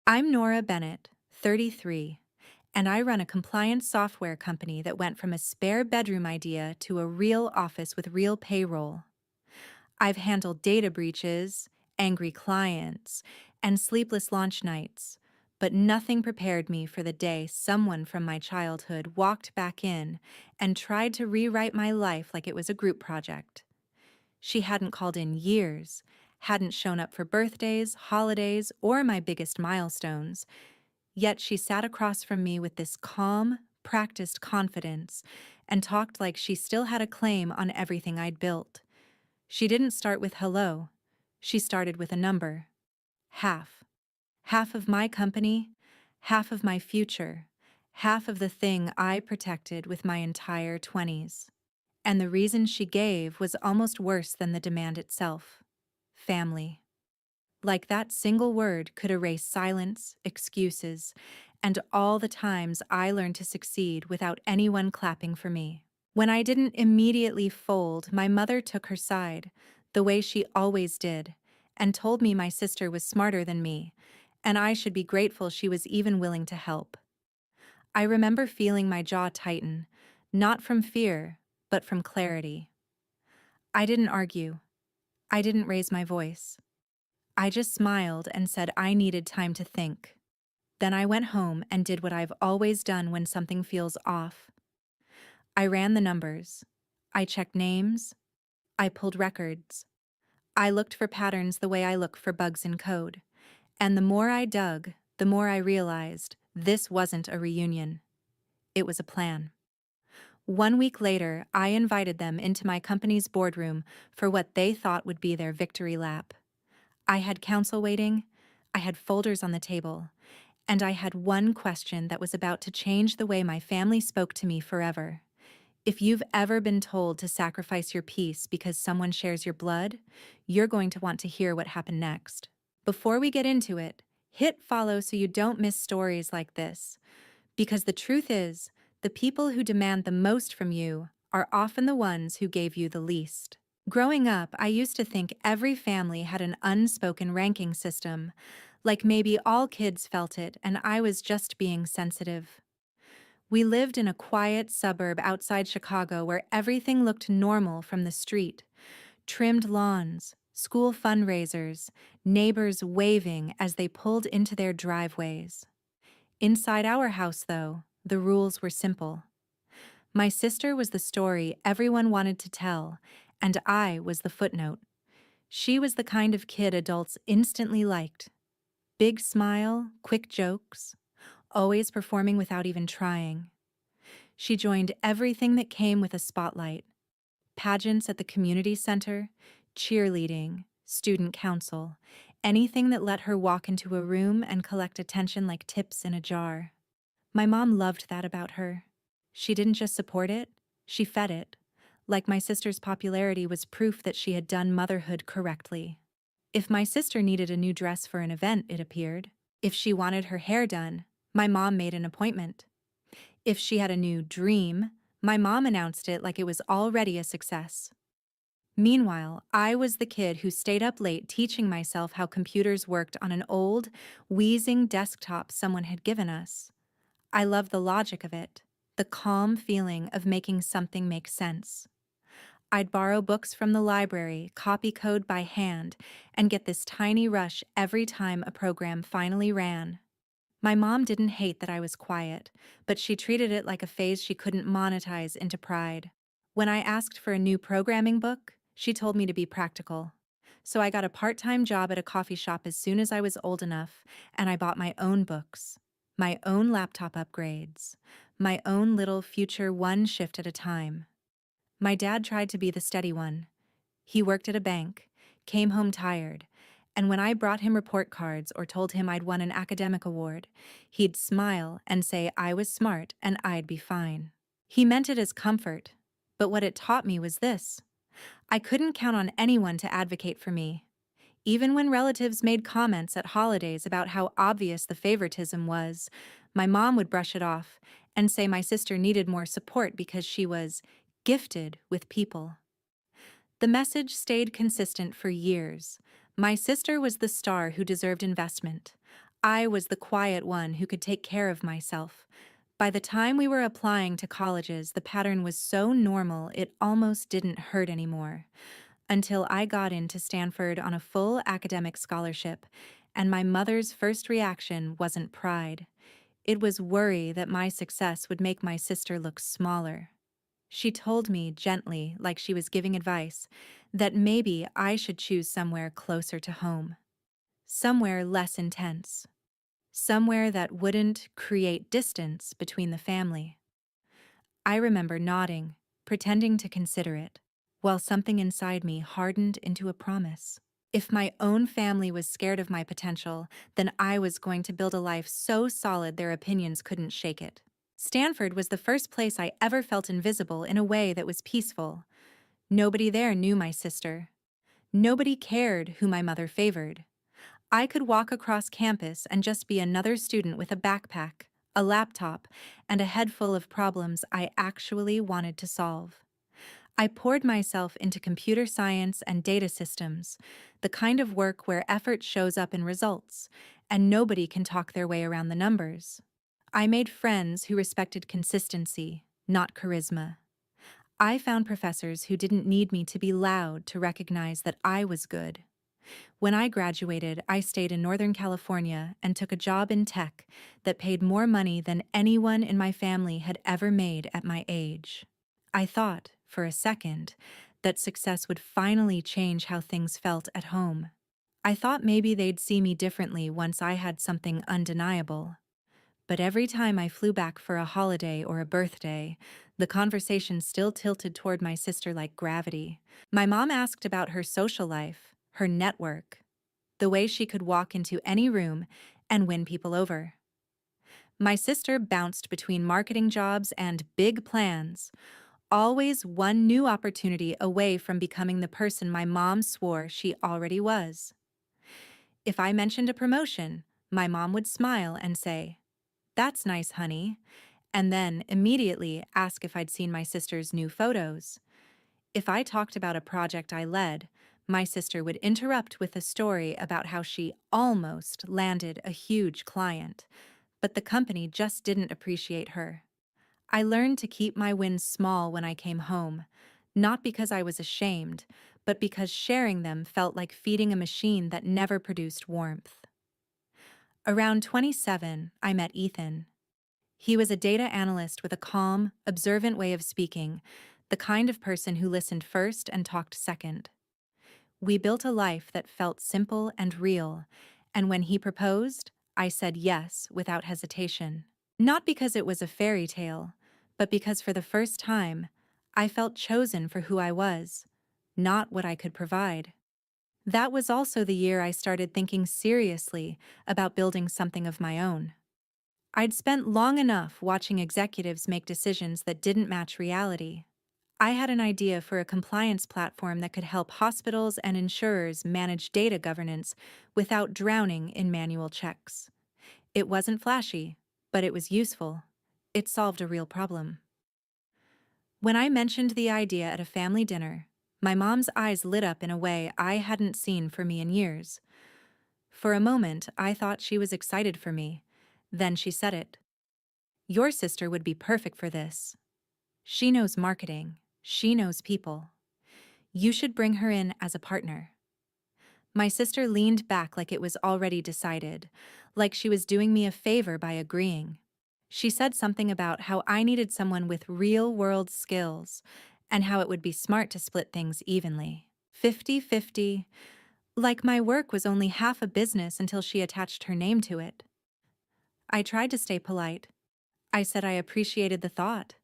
I'm Nora Bennett, 33, and I run a compliance software company that went from a spare bedroom idea to a real office with real payroll. I've handled data breaches, angry clients, and sleepless launch nights, but nothing prepared me for the day someone from my childhood walked back in and tried to rewrite my life like it was a group project. She hadn't called in years, hadn't shown up for birthdays, holidays, or my biggest milestones. Yet she sat across from me with this calm, practiced confidence and talked like she still had a claim on everything I'd built. She didn't start with hello. She started with a number. Half. Half of my company, half of my future, half of the thing I protected with my entire 20s. And the reason she gave was almost worse than the demand itself. Family. Like that single word could erase silence, excuses, and all the times I learned to succeed without anyone clapping for me. When I didn't immediately fold, my mother took her side, the way she always did, and told me my sister was smarter than me, and I should be grateful she was even willing to help. I remember feeling my jaw tighten, not from fear, but from clarity. I didn't argue. I didn't raise my voice. I just smiled and said I needed time to think. Then I went home and did what I've always done when something feels off. I ran the numbers. I checked names. I pulled records. I looked for patterns the way I look for bugs in code. And the more I dug, the more I realized this wasn't a reunion. It was a plan. 1 week later, I invited them into my company's boardroom for what they thought would be their victory lap. I had counsel waiting, I had folders on the table, and I had one question that was about to change the way my family spoke to me forever. If you've ever been told to sacrifice your peace because someone shares your blood, you're going to want to hear what happened next. Before we get into it, hit follow so you don't miss stories like this. Because the truth is, the people who demand the most from you are often the ones who gave you the least. Growing up, I used to think every family had an unspoken ranking system, like maybe all kids felt it and I was just being sensitive. We lived in a quiet suburb outside Chicago where everything looked normal from the street. Trimmed lawns, school fundraisers, neighbors waving as they pulled into their driveways. Inside our house, though, the rules were simple. My sister was the story everyone wanted to tell, and I was the footnote. She was the kind of kid adults instantly liked. Big smile, quick jokes, always performing without even trying. She joined everything that came with a spotlight. Pageants at the community center, cheerleading, student council, anything that let her walk into a room and collect attention like tips in a jar. My mom loved that about her. She didn't just support it, she fed it. Like my sister's popularity was proof that she had done motherhood correctly. If my sister needed a new dress for an event, it appeared. If she wanted her hair done, my mom made an appointment. If she had a new dream, my mom announced it like it was already a success. Meanwhile, I was the kid who stayed up late teaching myself how computers worked on an old, wheezing desktop someone had given us. I loved the logic of it, the calm feeling of making something make sense. I'd borrow books from the library, copy code by hand, and get this tiny rush every time a program finally ran. My mom didn't hate that I was quiet, but she treated it like a phase she couldn't monetize into pride. When I asked for a new programming book, she told me to be practical. So I got a part-time job at a coffee shop as soon as I was old enough, and I bought my own books, my own laptop upgrades, my own little future one shift at a time. My dad tried to be the steady one. He worked at a bank, came home tired, and when I brought him report cards or told him I'd won an academic award, he'd smile and say I was smart and I'd be fine. He meant it as comfort, but what it taught me was this. I couldn't count on anyone to advocate for me. Even when relatives made comments at holidays about how obvious the favoritism was, my mom would brush it off and say my sister needed more support because she was gifted with people. The message stayed consistent for years. My sister was the star who deserved investment. I was the quiet one who could take care of myself. By the time we were applying to colleges, the pattern was so normal it almost didn't hurt anymore. Until I got into Stanford on a full academic scholarship, and my mother's first reaction wasn't pride. It was worry that my success would make my sister look smaller. She told me gently, like she was giving advice, that maybe I should choose somewhere closer to home, somewhere less intense, somewhere that wouldn't create distance between the family. I remember nodding, pretending to consider it, while something inside me hardened into a promise. If my own family was scared of my potential, then I was going to build a life so solid their opinions couldn't shake it. Stanford was the first place I ever felt invisible in a way that was peaceful. Nobody there knew my sister. Nobody cared who my mother favored. I could walk across campus and just be another student with a backpack, a laptop, and a head full of problems I actually wanted to solve. I poured myself into computer science and data systems, the kind of work where effort shows up in results, and nobody can talk their way around the numbers. I made friends who respected consistency, not charisma. I found professors who didn't need me to be loud to recognize that I was good. When I graduated, I stayed in Northern California and took a job in tech that paid more money than anyone in my family had ever made at my age. I thought, for a second, that success would finally change how things felt at home. I thought maybe they'd see me differently once I had something undeniable. But every time I flew back for a holiday or a birthday, the conversation still tilted toward my sister like gravity. My mom asked about her social life, her network, the way she could walk into any room and win people over. My sister bounced between marketing jobs and big plans, always one new opportunity away from becoming the person my mom swore she already was. If I mentioned a promotion, my mom would smile and say, "That's nice, honey," and then immediately ask if I'd seen my sister's new photos. If I talked about a project I led, my sister would interrupt with a story about how she almost landed a huge client, but the company just didn't appreciate her. I learned to keep my wins small when I came home, not because I was ashamed, but because sharing them felt like feeding a machine that never produced warmth. Around 27, I met Ethan. He was a data analyst with a calm, observant way of speaking, the kind of person who listened first and talked second. We built a life that felt simple and real, and when he proposed, I said yes without hesitation. Not because it was a fairy tale, but because for the first time, I felt chosen for who I was, not what I could provide. That was also the year I started thinking seriously about building something of my own. I'd spent long enough watching executives make decisions that didn't match reality. I had an idea for a compliance platform that could help hospitals and insurers manage data governance without drowning in manual checks. It wasn't flashy, but it was useful. It solved a real problem. When I mentioned the idea at a family dinner, my mom's eyes lit up in a way I hadn't seen for me in years. For a moment, I thought she was excited for me. Then she said it. "Your sister would be perfect for this. She knows marketing. She knows people. You should bring her in as a partner." My sister leaned back like it was already decided, like she was doing me a favor by agreeing. She said something about how I needed someone with real-world skills and how it would be smart to split things evenly. 50-50, like my work was only half a business until she attached her name to it. I tried to stay polite. I said I appreciated the thought,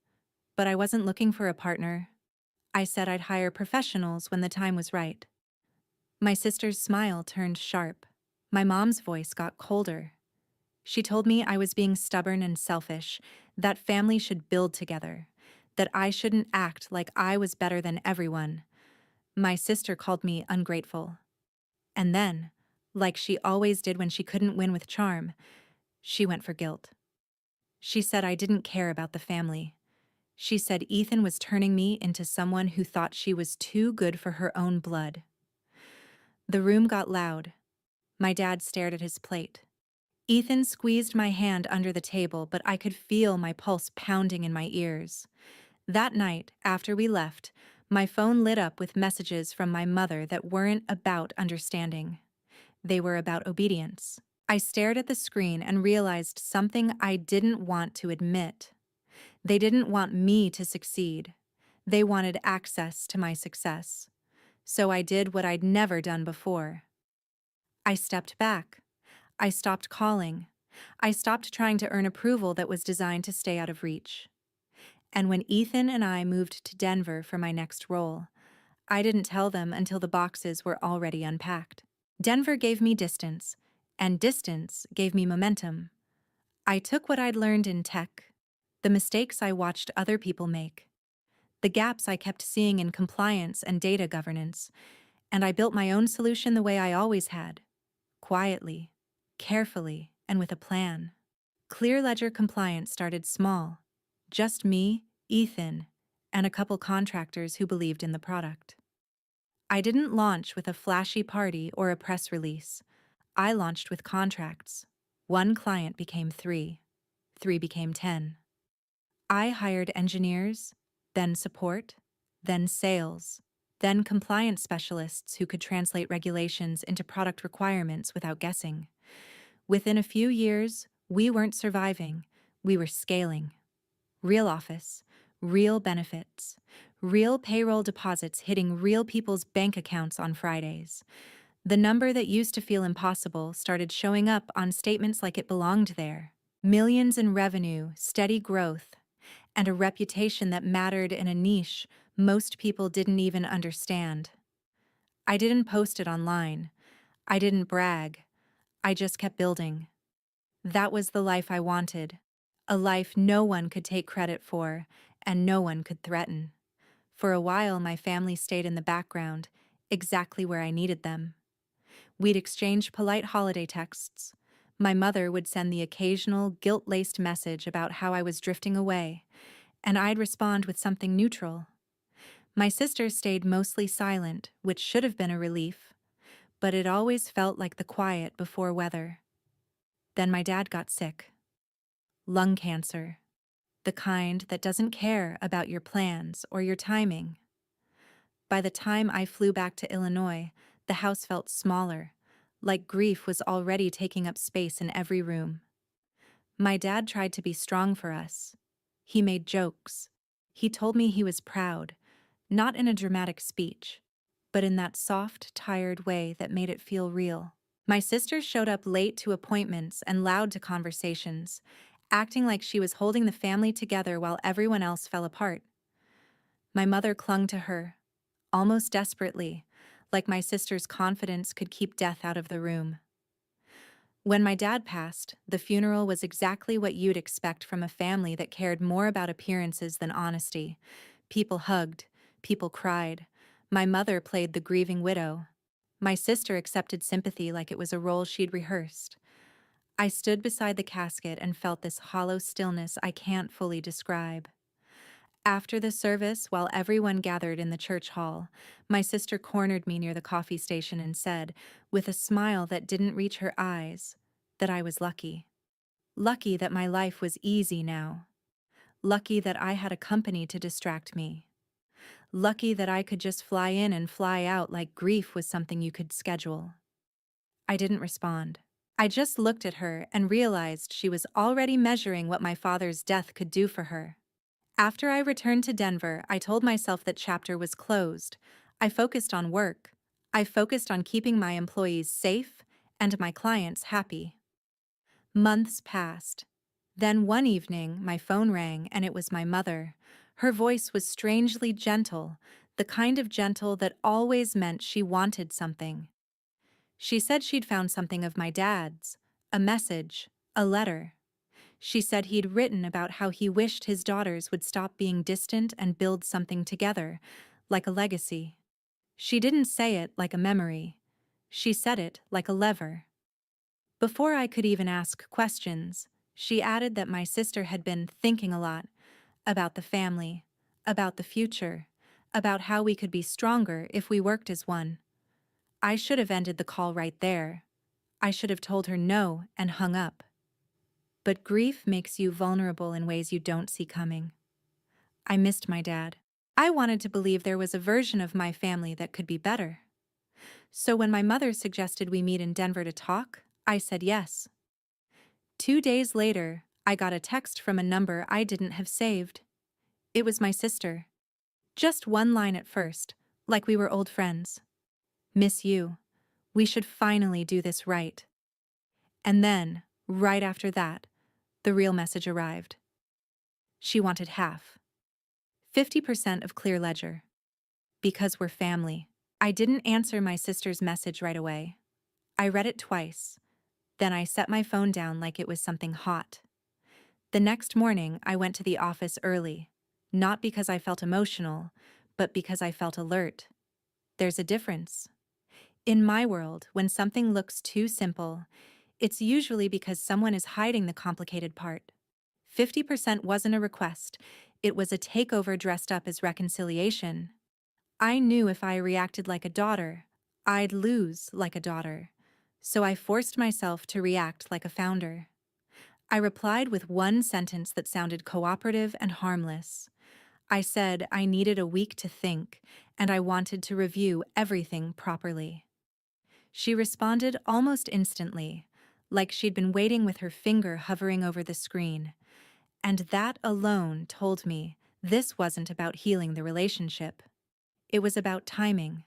but I wasn't looking for a partner. I said I'd hire professionals when the time was right. My sister's smile turned sharp. My mom's voice got colder. She told me I was being stubborn and selfish, that family should build together, that I shouldn't act like I was better than everyone. My sister called me ungrateful. And then, like she always did when she couldn't win with charm, she went for guilt. She said I didn't care about the family. She said Ethan was turning me into someone who thought she was too good for her own blood. The room got loud. My dad stared at his plate. Ethan squeezed my hand under the table, but I could feel my pulse pounding in my ears. That night, after we left, my phone lit up with messages from my mother that weren't about understanding. They were about obedience. I stared at the screen and realized something I didn't want to admit. They didn't want me to succeed. They wanted access to my success. So I did what I'd never done before. I stepped back. I stopped calling. I stopped trying to earn approval that was designed to stay out of reach. And when Ethan and I moved to Denver for my next role, I didn't tell them until the boxes were already unpacked. Denver gave me distance, and distance gave me momentum. I took what I'd learned in tech, the mistakes I watched other people make, the gaps I kept seeing in compliance and data governance, and I built my own solution the way I always had, quietly, carefully, and with a plan. Clear Ledger compliance started small, just me, Ethan, and a couple contractors who believed in the product. I didn't launch with a flashy party or a press release. I launched with contracts. One client became 3. 3 became 10. I hired engineers, then support, then sales, then compliance specialists who could translate regulations into product requirements without guessing. Within a few years, we weren't surviving, we were scaling. Real office, real benefits, real payroll deposits hitting real people's bank accounts on Fridays. The number that used to feel impossible started showing up on statements like it belonged there. Millions in revenue, steady growth, and a reputation that mattered in a niche most people didn't even understand. I didn't post it online. I didn't brag. I just kept building. That was the life I wanted. A life no one could take credit for, and no one could threaten. For a while, my family stayed in the background, exactly where I needed them. We'd exchange polite holiday texts. My mother would send the occasional guilt-laced message about how I was drifting away, and I'd respond with something neutral. My sister stayed mostly silent, which should have been a relief, but it always felt like the quiet before weather. Then my dad got sick. Lung cancer. The kind that doesn't care about your plans or your timing. By the time I flew back to Illinois, the house felt smaller, like grief was already taking up space in every room. My dad tried to be strong for us. He made jokes. He told me he was proud, not in a dramatic speech, but in that soft, tired way that made it feel real. My sister showed up late to appointments and loud to conversations, acting like she was holding the family together while everyone else fell apart. My mother clung to her, almost desperately, like my sister's confidence could keep death out of the room. When my dad passed, the funeral was exactly what you'd expect from a family that cared more about appearances than honesty. People hugged, people cried. My mother played the grieving widow. My sister accepted sympathy like it was a role she'd rehearsed. I stood beside the casket and felt this hollow stillness I can't fully describe. After the service, while everyone gathered in the church hall, my sister cornered me near the coffee station and said, with a smile that didn't reach her eyes, that I was lucky. Lucky that my life was easy now. Lucky that I had a company to distract me. Lucky that I could just fly in and fly out like grief was something you could schedule. I didn't respond. I just looked at her and realized she was already measuring what my father's death could do for her. After I returned to Denver, I told myself that chapter was closed. I focused on work. I focused on keeping my employees safe and my clients happy. Months passed. Then one evening, my phone rang and it was my mother. Her voice was strangely gentle, the kind of gentle that always meant she wanted something. She said she'd found something of my dad's, a message, a letter. She said he'd written about how he wished his daughters would stop being distant and build something together, like a legacy. She didn't say it like a memory. She said it like a lever. Before I could even ask questions, she added that my sister had been thinking a lot about the family, about the future, about how we could be stronger if we worked as one. I should have ended the call right there. I should have told her no and hung up. But grief makes you vulnerable in ways you don't see coming. I missed my dad. I wanted to believe there was a version of my family that could be better. So when my mother suggested we meet in Denver to talk, I said yes. 2 days later, I got a text from a number I didn't have saved. It was my sister. Just one line at first, like we were old friends. Miss you. We should finally do this right. And then, right after that, the real message arrived. She wanted half. 50% of Clear Ledger. Because we're family. I didn't answer my sister's message right away. I read it twice. Then I set my phone down like it was something hot. The next morning, I went to the office early. Not because I felt emotional, but because I felt alert. There's a difference. In my world, when something looks too simple, it's usually because someone is hiding the complicated part. 50% wasn't a request, it was a takeover dressed up as reconciliation. I knew if I reacted like a daughter, I'd lose like a daughter. So I forced myself to react like a founder. I replied with one sentence that sounded cooperative and harmless. I said I needed a week to think, and I wanted to review everything properly. She responded almost instantly, like she'd been waiting with her finger hovering over the screen. And that alone told me this wasn't about healing the relationship. It was about timing.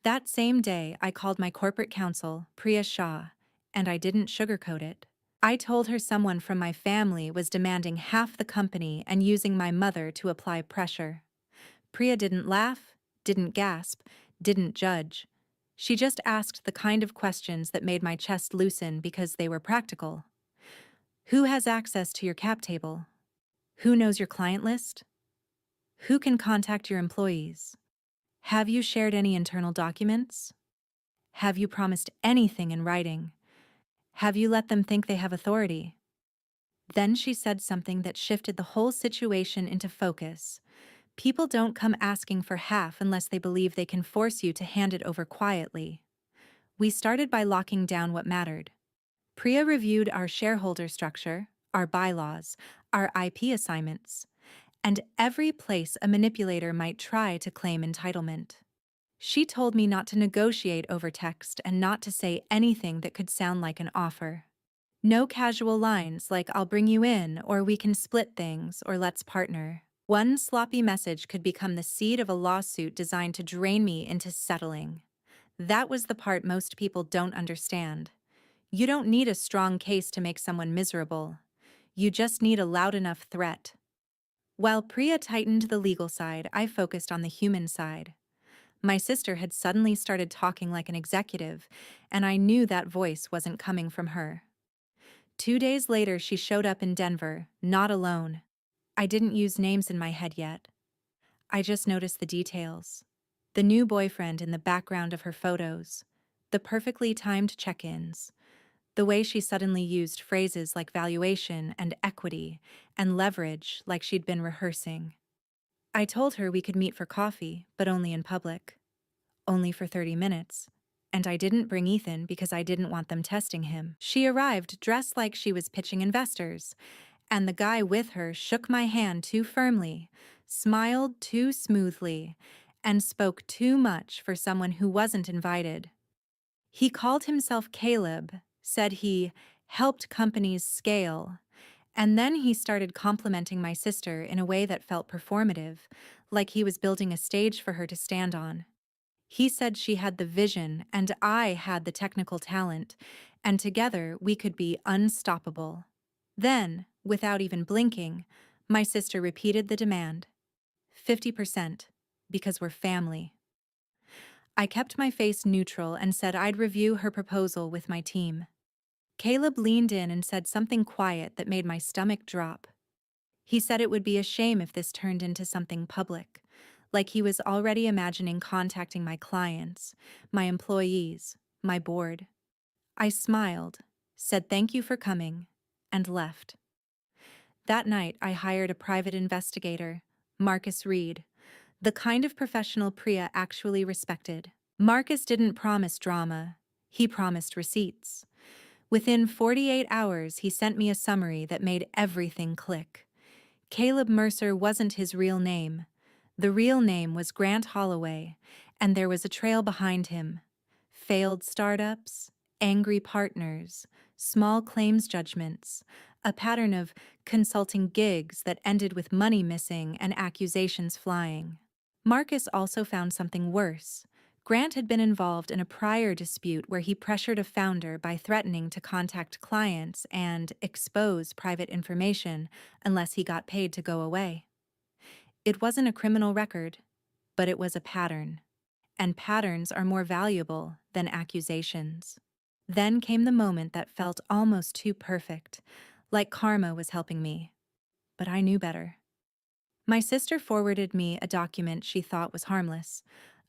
That same day, I called my corporate counsel, Priya Shah, and I didn't sugarcoat it. I told her someone from my family was demanding half the company and using my mother to apply pressure. Priya didn't laugh, didn't gasp, didn't judge. She just asked the kind of questions that made my chest loosen because they were practical. Who has access to your cap table? Who knows your client list? Who can contact your employees? Have you shared any internal documents? Have you promised anything in writing? Have you let them think they have authority? Then she said something that shifted the whole situation into focus. People don't come asking for half unless they believe they can force you to hand it over quietly. We started by locking down what mattered. Priya reviewed our shareholder structure, our bylaws, our IP assignments, and every place a manipulator might try to claim entitlement. She told me not to negotiate over text and not to say anything that could sound like an offer. No casual lines like "I'll bring you in" or "we can split things" or "let's partner." One sloppy message could become the seed of a lawsuit designed to drain me into settling. That was the part most people don't understand. You don't need a strong case to make someone miserable. You just need a loud enough threat. While Priya tightened the legal side, I focused on the human side. My sister had suddenly started talking like an executive, and I knew that voice wasn't coming from her. 2 days later, she showed up in Denver, not alone. I didn't use names in my head yet. I just noticed the details. The new boyfriend in the background of her photos, the perfectly timed check-ins, the way she suddenly used phrases like valuation and equity and leverage like she'd been rehearsing. I told her we could meet for coffee, but only in public. Only for 30 minutes. And I didn't bring Ethan because I didn't want them testing him. She arrived dressed like she was pitching investors, and the guy with her shook my hand too firmly, smiled too smoothly, and spoke too much for someone who wasn't invited. He called himself Caleb, said he helped companies scale, and then he started complimenting my sister in a way that felt performative, like he was building a stage for her to stand on. He said she had the vision and I had the technical talent, and together we could be unstoppable. Then, without even blinking, my sister repeated the demand. 50%, because we're family. I kept my face neutral and said I'd review her proposal with my team. Caleb leaned in and said something quiet that made my stomach drop. He said it would be a shame if this turned into something public, like he was already imagining contacting my clients, my employees, my board. I smiled, said thank you for coming, and left. That night, I hired a private investigator, Marcus Reed, the kind of professional Priya actually respected. Marcus didn't promise drama. He promised receipts. Within 48 hours, he sent me a summary that made everything click. Caleb Mercer wasn't his real name. The real name was Grant Holloway, and there was a trail behind him. Failed startups, angry partners, small claims judgments, a pattern of consulting gigs that ended with money missing and accusations flying. Marcus also found something worse. Grant had been involved in a prior dispute where he pressured a founder by threatening to contact clients and expose private information unless he got paid to go away. It wasn't a criminal record, but it was a pattern. And patterns are more valuable than accusations. Then came the moment that felt almost too perfect, like karma was helping me. But I knew better. My sister forwarded me a document she thought was harmless,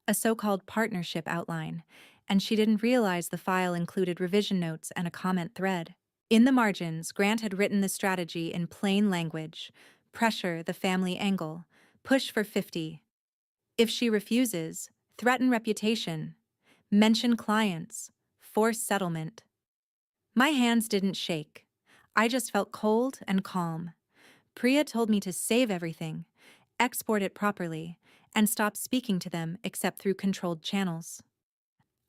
a so-called partnership outline, and she didn't realize the file included revision notes and a comment thread. In the margins, Grant had written the strategy in plain language: pressure the family angle, push for 50. If she refuses, threaten reputation, mention clients, force settlement. My hands didn't shake. I just felt cold and calm. Priya told me to save everything, export it properly, and stop speaking to them except through controlled channels.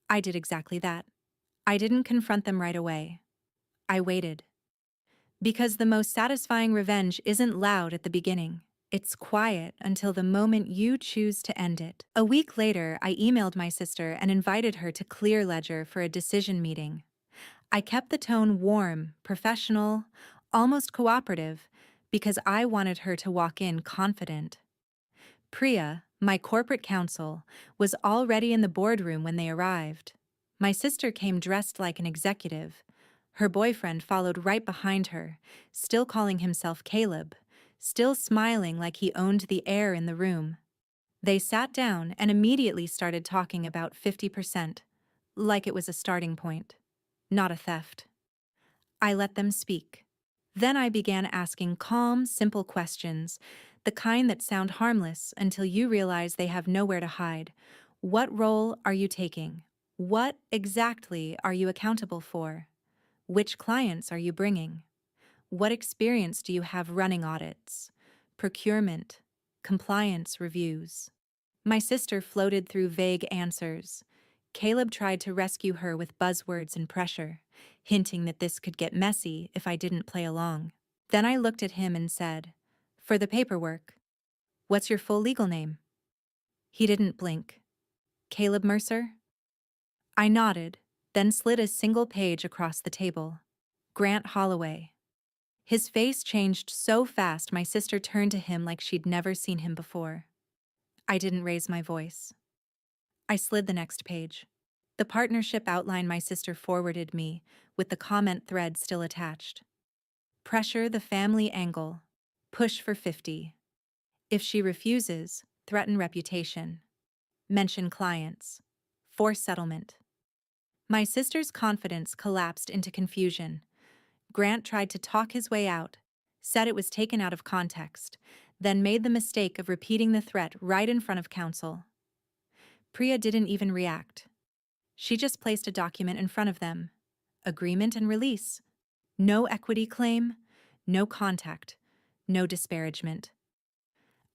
I did exactly that. I didn't confront them right away. I waited. Because the most satisfying revenge isn't loud at the beginning. It's quiet until the moment you choose to end it. A week later, I emailed my sister and invited her to Clear Ledger for a decision meeting. I kept the tone warm, professional, almost cooperative, because I wanted her to walk in confident. Priya, my corporate counsel, was already in the boardroom when they arrived. My sister came dressed like an executive. Her boyfriend followed right behind her, still calling himself Caleb, still smiling like he owned the air in the room. They sat down and immediately started talking about 50%, like it was a starting point, not a theft. I let them speak. Then I began asking calm, simple questions, the kind that sound harmless until you realize they have nowhere to hide. What role are you taking? What exactly are you accountable for? Which clients are you bringing? What experience do you have running audits, procurement, compliance reviews? My sister floated through vague answers. Caleb tried to rescue her with buzzwords and pressure, hinting that this could get messy if I didn't play along. Then I looked at him and said, "For the paperwork, what's your full legal name?" He didn't blink. "Caleb Mercer?" I nodded, then slid a single page across the table. "Grant Holloway." His face changed so fast my sister turned to him like she'd never seen him before. I didn't raise my voice. I slid the next page. The partnership outline my sister forwarded me, with the comment thread still attached. Pressure the family angle. Push for 50. If she refuses, threaten reputation. Mention clients. Force settlement. My sister's confidence collapsed into confusion. Grant tried to talk his way out, said it was taken out of context, then made the mistake of repeating the threat right in front of counsel. Priya didn't even react. She just placed a document in front of them. Agreement and release. No equity claim, no contact, no disparagement.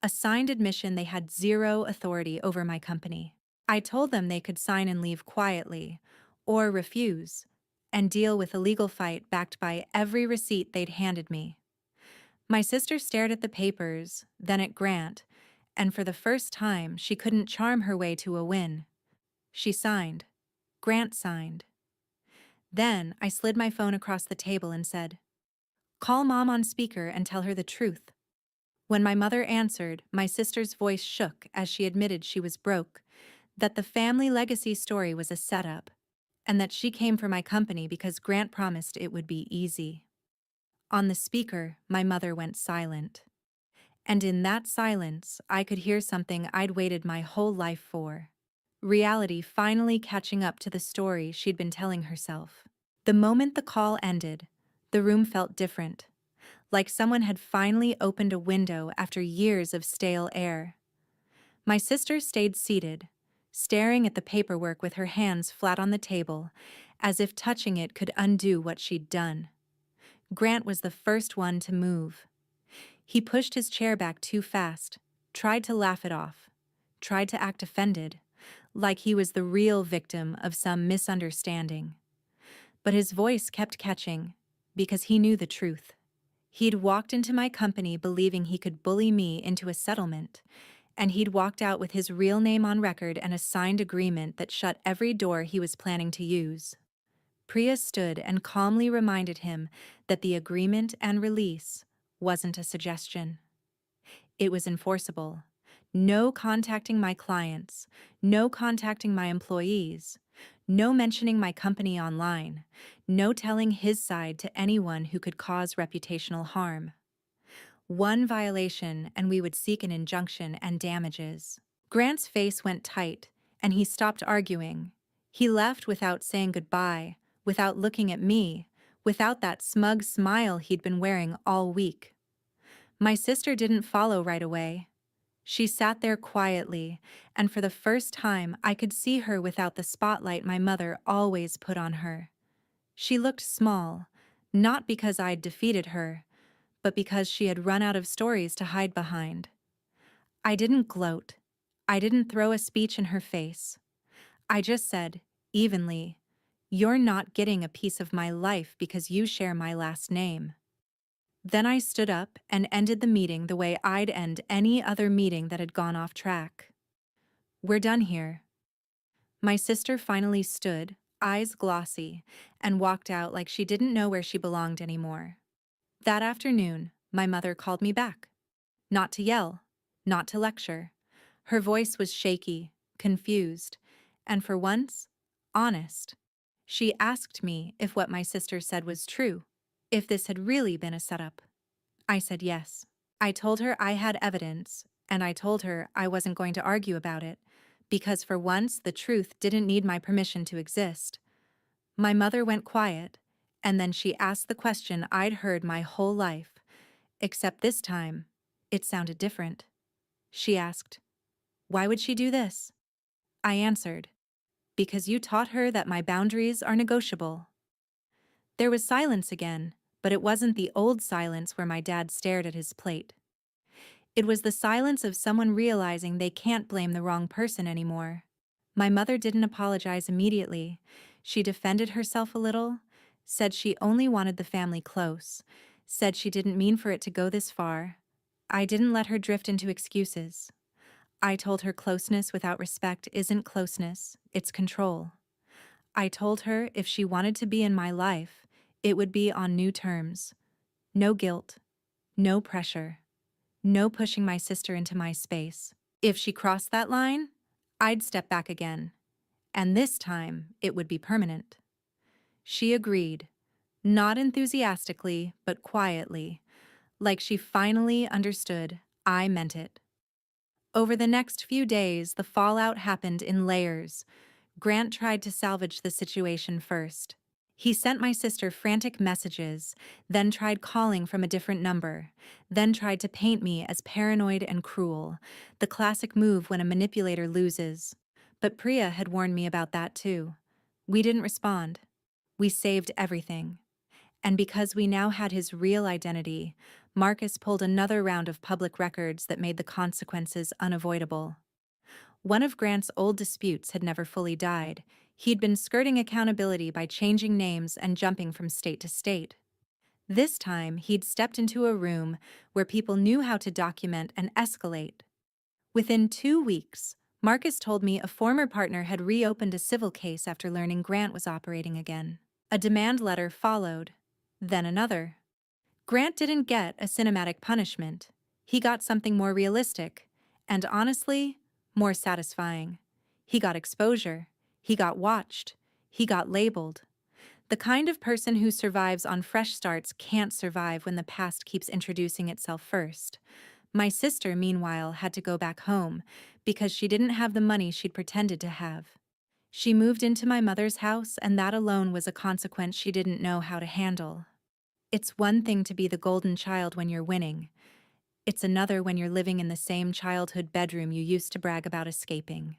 A signed admission they had zero authority over my company. I told them they could sign and leave quietly, or refuse, and deal with a legal fight backed by every receipt they'd handed me. My sister stared at the papers, then at Grant, and for the first time she couldn't charm her way to a win. She signed. Grant signed. Then I slid my phone across the table and said, "Call Mom on speaker and tell her the truth." When my mother answered, my sister's voice shook as she admitted she was broke, that the family legacy story was a setup, and that she came for my company because Grant promised it would be easy. On the speaker, my mother went silent. And in that silence, I could hear something I'd waited my whole life for. Reality finally catching up to the story she'd been telling herself. The moment the call ended, the room felt different, like someone had finally opened a window after years of stale air. My sister stayed seated, staring at the paperwork with her hands flat on the table, as if touching it could undo what she'd done. Grant was the first one to move. He pushed his chair back too fast, tried to laugh it off, tried to act offended, like he was the real victim of some misunderstanding. But his voice kept catching, because he knew the truth. He'd walked into my company believing he could bully me into a settlement, and he'd walked out with his real name on record and a signed agreement that shut every door he was planning to use. Priya stood and calmly reminded him that the agreement and release wasn't a suggestion. It was enforceable. No contacting my clients, no contacting my employees, no mentioning my company online, no telling his side to anyone who could cause reputational harm. One violation and we would seek an injunction and damages. Grant's face went tight, and he stopped arguing. He left without saying goodbye, without looking at me, without that smug smile he'd been wearing all week. My sister didn't follow right away. She sat there quietly, and for the first time I could see her without the spotlight my mother always put on her. She looked small, not because I'd defeated her, but because she had run out of stories to hide behind. I didn't gloat. I didn't throw a speech in her face. I just said, evenly, "You're not getting a piece of my life because you share my last name." Then I stood up and ended the meeting the way I'd end any other meeting that had gone off track. "We're done here." My sister finally stood, eyes glossy, and walked out like she didn't know where she belonged anymore. That afternoon, my mother called me back. Not to yell, not to lecture. Her voice was shaky, confused, and for once, honest. She asked me if what my sister said was true, if this had really been a setup. I said yes. I told her I had evidence, and I told her I wasn't going to argue about it, because for once the truth didn't need my permission to exist. My mother went quiet, and then she asked the question I'd heard my whole life, except this time, it sounded different. She asked, "Why would she do this?" I answered, "Because you taught her that my boundaries are negotiable." There was silence again, but it wasn't the old silence where my dad stared at his plate. It was the silence of someone realizing they can't blame the wrong person anymore. My mother didn't apologize immediately. She defended herself a little, said she only wanted the family close, said she didn't mean for it to go this far. I didn't let her drift into excuses. I told her closeness without respect isn't closeness, it's control. I told her if she wanted to be in my life, it would be on new terms. No guilt, no pressure, no pushing my sister into my space. If she crossed that line, I'd step back again, and this time it would be permanent. She agreed, not enthusiastically, but quietly, like she finally understood I meant it. Over the next few days, the fallout happened in layers. Grant tried to salvage the situation first. He sent my sister frantic messages, then tried calling from a different number, then tried to paint me as paranoid and cruel, the classic move when a manipulator loses. But Priya had warned me about that too. We didn't respond. We saved everything. And because we now had his real identity, Marcus pulled another round of public records that made the consequences unavoidable. One of Grant's old disputes had never fully died. He'd been skirting accountability by changing names and jumping from state to state. This time, he'd stepped into a room where people knew how to document and escalate. Within 2 weeks, Marcus told me a former partner had reopened a civil case after learning Grant was operating again. A demand letter followed, then another. Grant didn't get a cinematic punishment. He got something more realistic, and honestly, more satisfying. He got exposure. He got watched. He got labeled. The kind of person who survives on fresh starts can't survive when the past keeps introducing itself first. My sister, meanwhile, had to go back home because she didn't have the money she'd pretended to have. She moved into my mother's house, and that alone was a consequence she didn't know how to handle. It's one thing to be the golden child when you're winning. It's another when you're living in the same childhood bedroom you used to brag about escaping.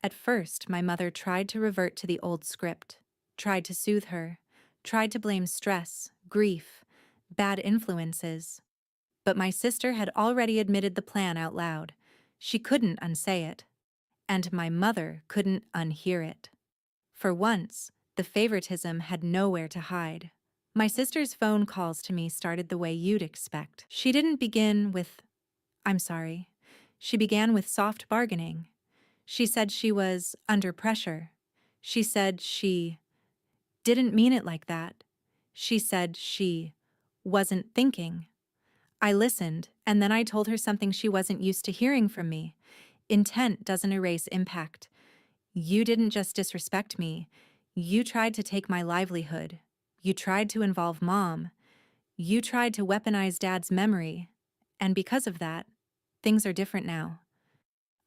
At first, my mother tried to revert to the old script. tried to soothe her, tried to blame stress, grief, bad influences. But my sister had already admitted the plan out loud. She couldn't unsay it. And my mother couldn't unhear it. For once, the favoritism had nowhere to hide. My sister's phone calls to me started the way you'd expect. She didn't begin with, "I'm sorry." She began with soft bargaining. She said she was under pressure. She said she didn't mean it like that. She said she wasn't thinking. I listened, and then I told her something she wasn't used to hearing from me. Intent doesn't erase impact. You didn't just disrespect me. You tried to take my livelihood. You tried to involve Mom. You tried to weaponize Dad's memory. And because of that, things are different now.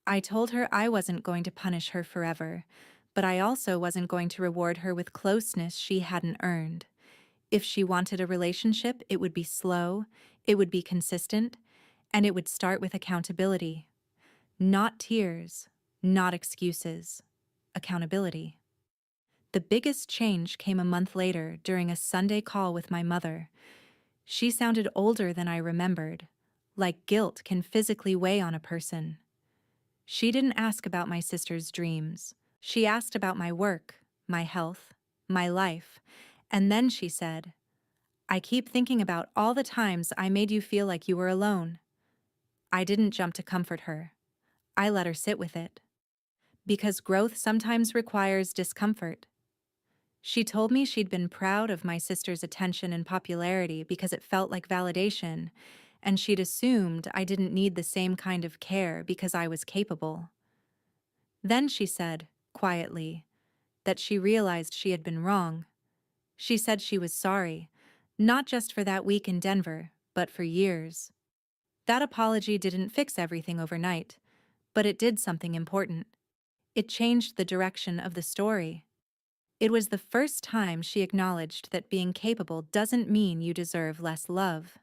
I told her I wasn't going to punish her forever, but I also wasn't going to reward her with closeness she hadn't earned. If she wanted a relationship, it would be slow, it would be consistent, and it would start with accountability. Not tears, not excuses. Accountability. The biggest change came a month later during a Sunday call with my mother. She sounded older than I remembered, like guilt can physically weigh on a person. She didn't ask about my sister's dreams. She asked about my work, my health, my life, and then she said, "I keep thinking about all the times I made you feel like you were alone." I didn't jump to comfort her. I let her sit with it. Because growth sometimes requires discomfort. She told me she'd been proud of my sister's attention and popularity because it felt like validation, and she'd assumed I didn't need the same kind of care because I was capable. Then she said, quietly, that she realized she had been wrong. She said she was sorry, not just for that week in Denver, but for years. That apology didn't fix everything overnight, but it did something important. It changed the direction of the story. It was the first time she acknowledged that being capable doesn't mean you deserve less love.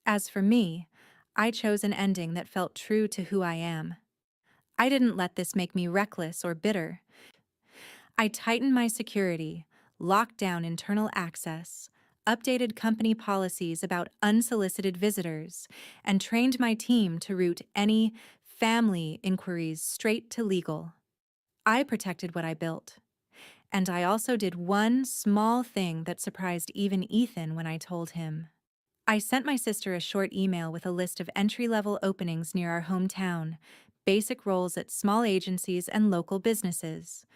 As for me, I chose an ending that felt true to who I am. I didn't let this make me reckless or bitter. I tightened my security, locked down internal access, updated company policies about unsolicited visitors, and trained my team to route any family inquiries straight to legal. I protected what I built. And I also did one small thing that surprised even Ethan when I told him. I sent my sister a short email with a list of entry-level openings near our hometown, basic roles at small agencies and local businesses.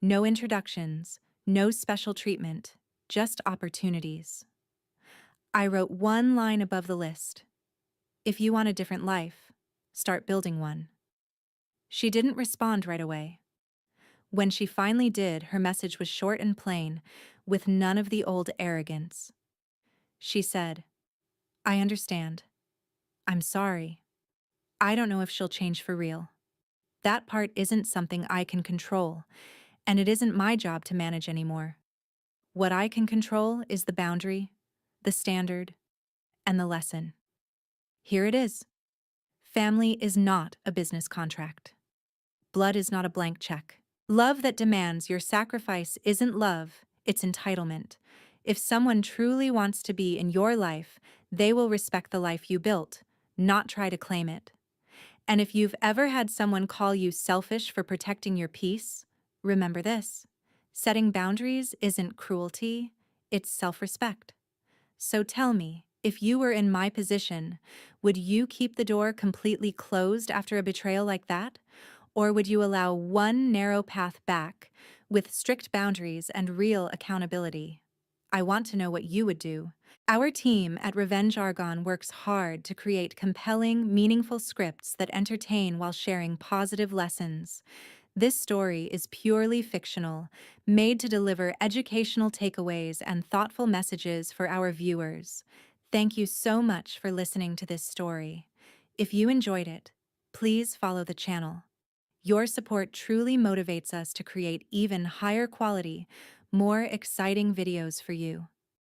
No introductions, no special treatment, just opportunities. I wrote one line above the list. If you want a different life, start building one. She didn't respond right away. When she finally did, her message was short and plain, with none of the old arrogance. She said, "I understand. I'm sorry. I don't know if she'll change for real. That part isn't something I can control, and it isn't my job to manage anymore. What I can control is the boundary, the standard, and the lesson. Here it is. Family is not a business contract. Blood is not a blank check. Love that demands your sacrifice isn't love, it's entitlement. If someone truly wants to be in your life, they will respect the life you built, not try to claim it. And if you've ever had someone call you selfish for protecting your peace, remember this. Setting boundaries isn't cruelty, it's self-respect. So tell me, if you were in my position, would you keep the door completely closed after a betrayal like that? Or would you allow one narrow path back, with strict boundaries and real accountability? I want to know what you would do. Our team at Revenge Argon works hard to create compelling, meaningful scripts that entertain while sharing positive lessons. This story is purely fictional, made to deliver educational takeaways and thoughtful messages for our viewers. Thank you so much for listening to this story. If you enjoyed it, please follow the channel. Your support truly motivates us to create even higher quality, more exciting videos for you.